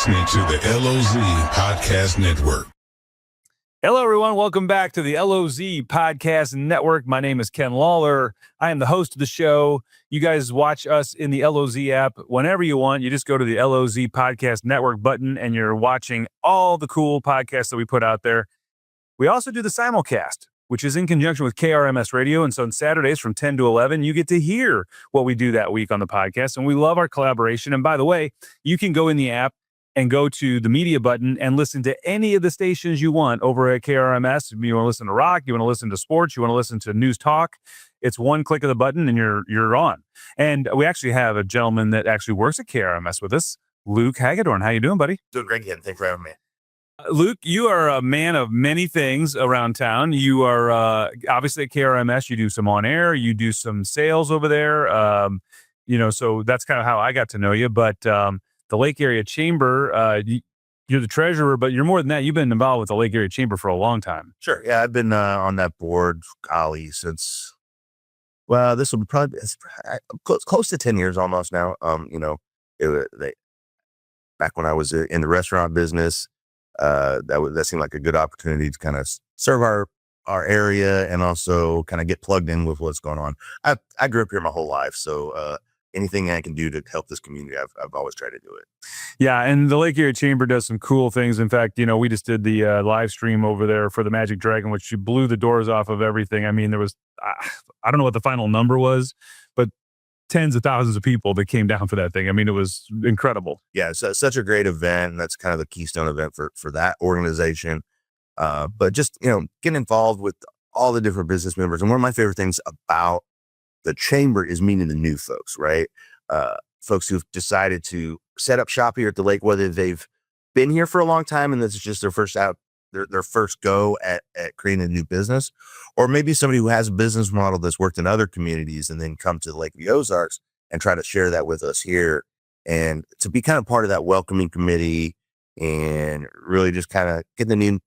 listening to the LOZ Podcast Network. Hello, everyone. Welcome back to the LOZ Podcast Network. My name is Ken Lawler. I am the host of the show. You guys watch us in the LOZ app whenever you want. You just go to the LOZ Podcast Network button, and you're watching all the cool podcasts that we put out there. We also do the Simulcast, which is in conjunction with KRMS Radio. And so on Saturdays from 10 to 11, you get to hear what we do that week on the podcast. And we love our collaboration. And by the way, you can go in the app and go to the media button and listen to any of the stations you want over at KRMS. You want to listen to rock, you want to listen to sports, you want to listen to news talk. It's one click of the button and you're on. And we actually have a gentleman that actually works at KRMS with us, Luke Hagedorn. How you doing, buddy? Doing great, Ken. Thanks for having me. Luke, you are a man of many things around town. You are obviously at KRMS. You do some on air. You do some sales over there. So that's kind of how I got to know you. But the Lake Area Chamber, you're the treasurer, but you're more than that. You've been involved with the Lake Area Chamber for a long time. Sure. Yeah, I've been on that board, since, this will be probably close to 10 years almost now. Back when I was in the restaurant business, that seemed like a good opportunity to kind of serve our area and also kind of get plugged in with what's going on. I grew up here my whole life, so anything I can do to help this community, I've always tried to do it. Yeah, and the Lake Area Chamber does some cool things. In fact, we just did the live stream over there for the Magic Dragon, which blew the doors off of everything. I mean, there was, I don't know what the final number was, but tens of thousands of people that came down for that thing. I mean, it was incredible. Yeah, so such a great event. And that's kind of the keystone event for that organization. But just, getting involved with all the different business members. And one of my favorite things about the chamber is meeting the new folks, right? Folks who've decided to set up shop here at the lake, whether they've been here for a long time and this is just their first go at creating a new business, or maybe somebody who has a business model that's worked in other communities and then come to the Lake of the Ozarks and try to share that with us here, and to be kind of part of that welcoming committee and really just kind of getting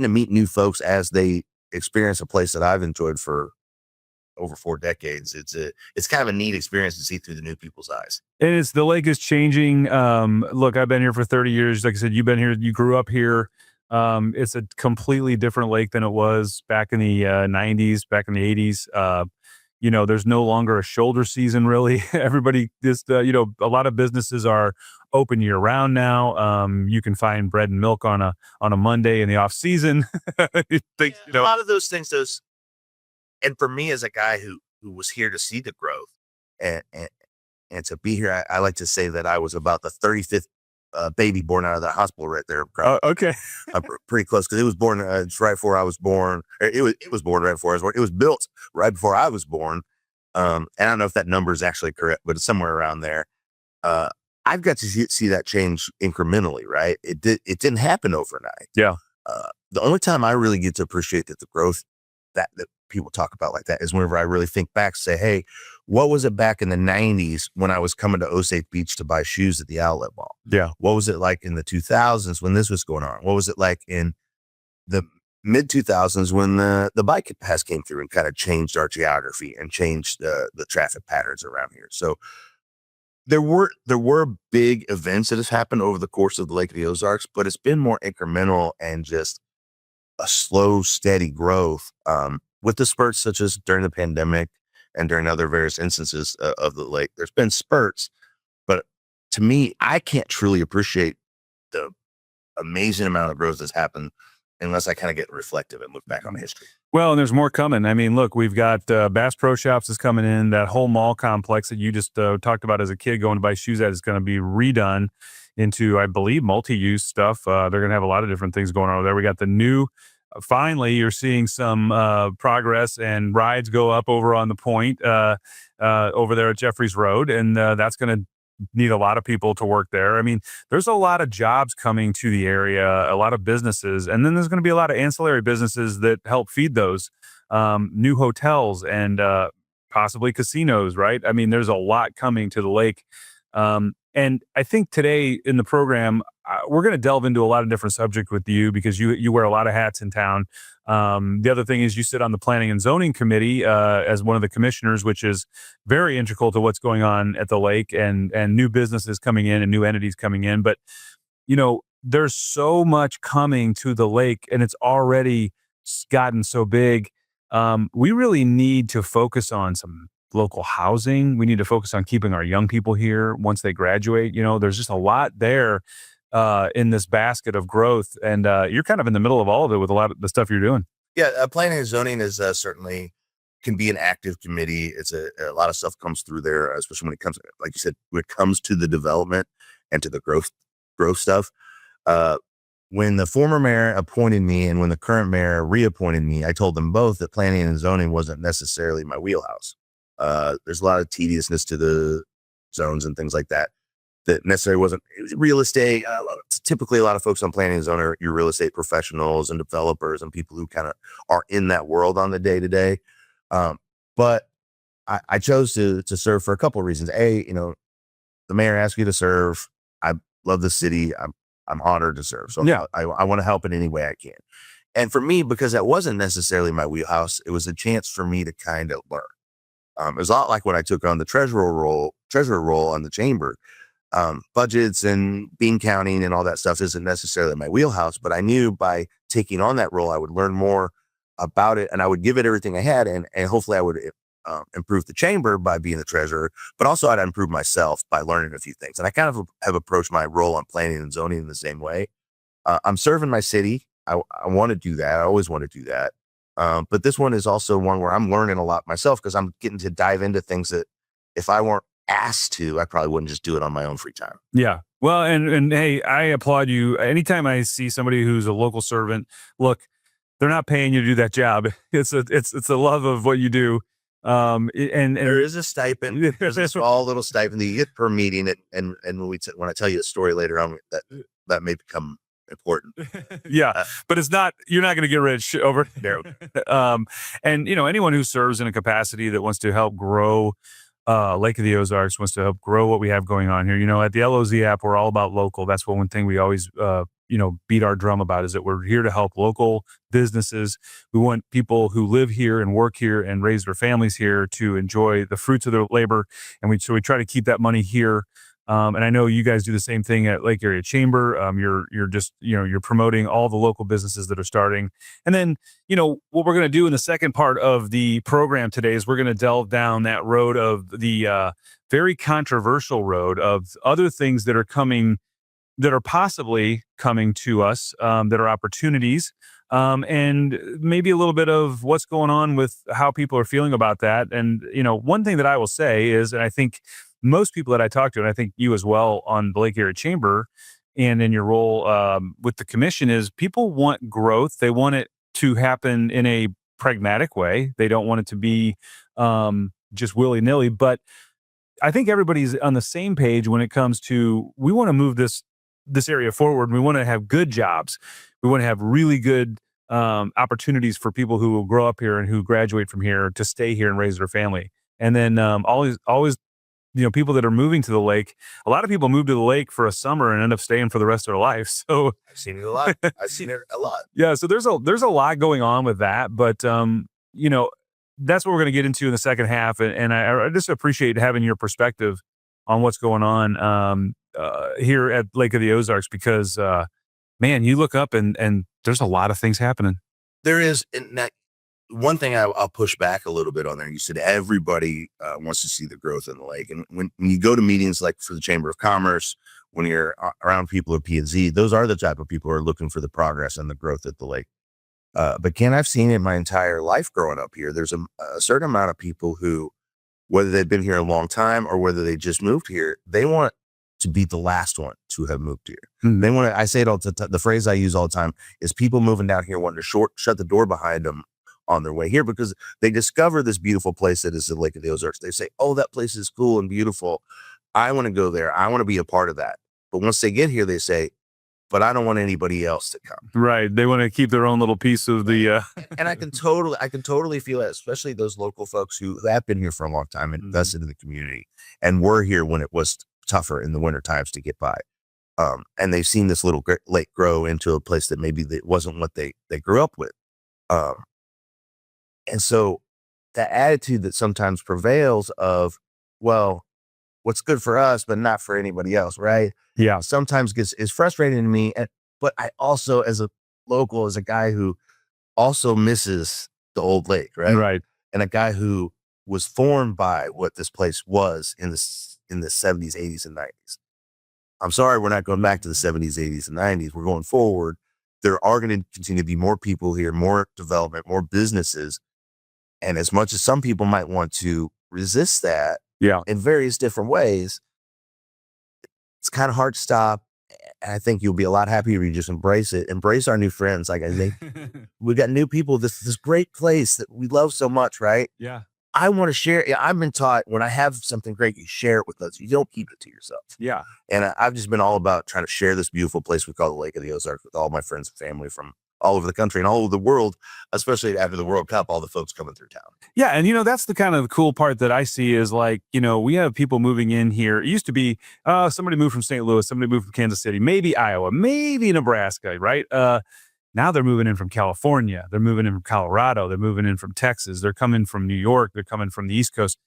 to meet new folks as they experience a place that I've enjoyed for over 4 decades. It's kind of a neat experience to see through the new people's eyes. And the lake is changing. Look, I've been here for 30 years. Like I said, you've been here, you grew up here. It's a completely different lake than it was back in the 90s, back in the 80s. There's no longer a shoulder season, really. Everybody just, a lot of businesses are open year round now. You can find bread and milk on a Monday in the off season. A lot of those things, and for me as a guy who was here to see the growth and to be here, I like to say that I was about the 35th baby born out of the hospital right there. Okay. Pretty close, because it was born it's right before I was born. It was born right before I was born. It was built right before I was born. And I don't know if that number is actually correct, but it's somewhere around there. I've got to see that change incrementally, right? It didn't happen overnight. Yeah. The only time I really get to appreciate that the growth that people talk about like that is whenever I really think back, say, hey, what was it back in the 90s when I was coming to Osage Beach to buy shoes at the outlet mall? Yeah. What was it like in the 2000s when this was going on? What was it like in the mid 2000s when the bike pass came through and kind of changed our geography and changed the traffic patterns around here? So there were big events that has happened over the course of the Lake of the Ozarks, but it's been more incremental and just a slow, steady growth with the spurts, such as during the pandemic and during other various instances of the lake. There's been spurts, but to me, I can't truly appreciate the amazing amount of growth that's happened unless I kind of get reflective and look back on history. Well, and there's more coming. I mean, look, we've got Bass Pro Shops is coming in. That whole mall complex that you just talked about as a kid going to buy shoes at is going to be redone into, I believe, multi-use stuff. They're going to have a lot of different things going on over there. We got the new, finally, you're seeing some progress and rides go up over on the point over there at Jeffries Road. And that's going to need a lot of people to work there. I mean, there's a lot of jobs coming to the area, a lot of businesses, and then there's going to be a lot of ancillary businesses that help feed those new hotels and possibly casinos, right? I mean, there's a lot coming to the lake. And I think today in the program, we're going to delve into a lot of different subjects with you because you wear a lot of hats in town. The other thing is you sit on the Planning and Zoning Committee as one of the commissioners, which is very integral to what's going on at the lake and new businesses coming in and new entities coming in. But, there's so much coming to the lake and it's already gotten so big. We really need to focus on some local housing. We need to focus on keeping our young people here once they graduate. There's just a lot there in this basket of growth. And you're kind of in the middle of all of it with a lot of the stuff you're doing. Yeah, planning and zoning is certainly can be an active committee. It's a lot of stuff comes through there, especially when it comes, like you said, when it comes to the development and to the growth stuff. When the former mayor appointed me and when the current mayor reappointed me, I told them both that planning and zoning wasn't necessarily my wheelhouse. There's a lot of tediousness to the zones and things like that necessarily wasn't. It was real estate. Typically, a lot of folks on planning and zoning are your real estate professionals and developers and people who kind of are in that world on the day to day. But I chose to serve for a couple of reasons. The mayor asked me to serve. I love the city. I'm honored to serve. So yeah, I want to help in any way I can. And for me, because that wasn't necessarily my wheelhouse, it was a chance for me to kind of learn. It was a lot like when I took on the treasurer role on the chamber. Budgets and bean counting and all that stuff isn't necessarily my wheelhouse, but I knew by taking on that role, I would learn more about it and I would give it everything I had. And hopefully I would improve the chamber by being the treasurer, but also I'd improve myself by learning a few things. And I kind of have approached my role on planning and zoning in the same way. I'm serving my city. I want to do that. I always want to do that. But this one is also one where I'm learning a lot myself because I'm getting to dive into things that if I weren't asked to, I probably wouldn't just do it on my own free time. Yeah. Well, and hey, I applaud you. Anytime I see somebody who's a local servant, look, they're not paying you to do that job. It's a love of what you do. And there is a stipend. There's a small little stipend that you get per meeting. And when I tell you a story later on, that may become important. Yeah, but it's not. You're not going to get rich over there. And anyone who serves in a capacity that wants to help grow Lake of the Ozarks, wants to help grow what we have going on here. At the LOZ app, we're all about local. That's one thing we always beat our drum about is that we're here to help local businesses. We want people who live here and work here and raise their families here to enjoy the fruits of their labor. And we try to keep that money here. And I know you guys do the same thing at Lake Area Chamber. You're just, you're promoting all the local businesses that are starting. And then, what we're going to do in the second part of the program today is we're going to delve down that road of the very controversial road of other things that are coming, that are possibly coming to us, that are opportunities, and maybe a little bit of what's going on with how people are feeling about that. And, one thing that I will say is, and I think most people that I talk to, and I think you as well on the Lake Area Chamber and in your role with the commission, is people want growth. They want it to happen in a pragmatic way. They don't want it to be just willy-nilly. But I think everybody's on the same page when it comes to, we want to move this area forward. We want to have good jobs. We want to have really good opportunities for people who will grow up here and who graduate from here to stay here and raise their family. And then always, people that are moving to the lake, a lot of people move to the lake for a summer and end up staying for the rest of their life. So I've seen it a lot. Yeah. So there's a lot going on with that, but that's what we're going to get into in the second half. And I just appreciate having your perspective on what's going on here at Lake of the Ozarks, because man, you look up and there's a lot of things happening. There is. And that, one thing I'll push back a little bit on there. You said everybody wants to see the growth in the lake. And when you go to meetings like for the Chamber of Commerce, when you're around people at P&Z, those are the type of people who are looking for the progress and the growth at the lake. But Ken, I've seen in my entire life growing up here, there's a certain amount of people who, whether they've been here a long time or whether they just moved here, they want to be the last one to have moved here. Mm-hmm. They want to, I say it all the phrase I use all the time is people moving down here wanting to shut the door behind them on their way here because they discover this beautiful place that is the Lake of the Ozarks. They say, oh, that place is cool and beautiful. I want to go there. I want to be a part of that. But once they get here, they say, but I don't want anybody else to come. Right. They want to keep their own little piece of the, and I can totally feel that, especially those local folks who have been here for a long time and invested in the community and were here when it was tougher in the winter times to get by. And they've seen this little lake grow into a place that maybe it wasn't what they grew up with. And so that attitude that sometimes prevails of, well, what's good for us, but not for anybody else, right? Yeah. Sometimes is frustrating to me. But I also, as a local, as a guy who also misses the old lake, right? Right. And a guy who was formed by what this place was in the 70s, 80s, and 90s. I'm sorry, we're not going back to the 70s, 80s, and 90s. We're going forward. There are going to continue to be more people here, more development, more businesses. And as much as some people might want to resist that in various different ways, it's kind of hard to stop. And I think you'll be a lot happier if you just embrace it. Embrace our new friends. Like, I think we've got new people, this great place that we love so much, right? Yeah. I want to share. I've been taught when I have something great, you share it with us. You don't keep it to yourself. Yeah. And I've just been all about trying to share this beautiful place we call the Lake of the Ozarks with all my friends and family from all over the country and all over the world, especially after the World Cup, all the folks coming through town. Yeah. And, that's the kind of cool part that I see is like, we have people moving in here. It used to be somebody moved from St. Louis, somebody moved from Kansas City, maybe Iowa, maybe Nebraska, right? Now they're moving in from California. They're moving in from Colorado. They're moving in from Texas. They're coming from New York. They're coming from the East Coast.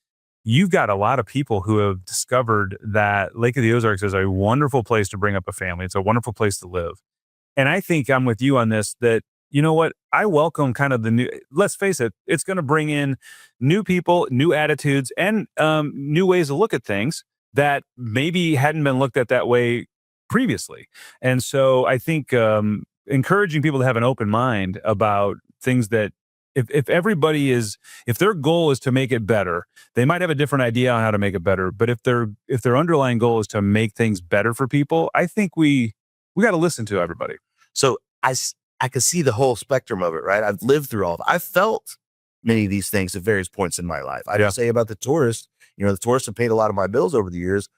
You've got a lot of people who have discovered that Lake of the Ozarks is a wonderful place to bring up a family. It's a wonderful place to live. And I think I'm with you on this, that, you know what? I welcome kind of the new, let's face it, it's going to bring in new people, new attitudes, and new ways to look at things that maybe hadn't been looked at that way previously. And so I think encouraging people to have an open mind about things that if everybody if their goal is to make it better, they might have a different idea on how to make it better. But if their underlying goal is to make things better for people, I think we got to listen to everybody. So I could see the whole spectrum of it, right? I've lived through all of it. I've felt many of these things at various points in my life. I just say about the tourists, the tourists have paid a lot of my bills over the years.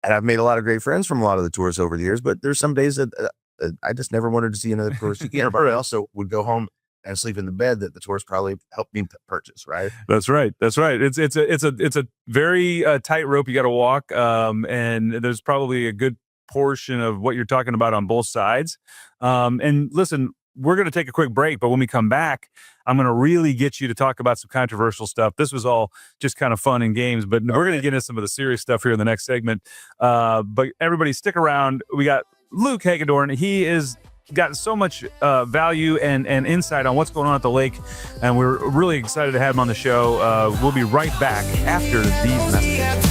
And I've made a lot of great friends from a lot of the tourists over the years. But there's some days that I just never wanted to see another tourist again. But I also would go home and sleep in the bed that the tourist probably helped me purchase, right? That's right. It's a very tight rope you got to walk. And there's probably a good portion of what you're talking about on both sides. And listen, we're going to take a quick break, but when we come back, I'm going to really get you to talk about some controversial stuff. This was all just kind of fun and games, but we're going to get into some of the serious stuff here in the next segment. But everybody stick around. We got Luke Hagedorn. He is got so much value and insight on what's going on at the lake, and we're really excited to have him on the show. We'll be right back after these messages.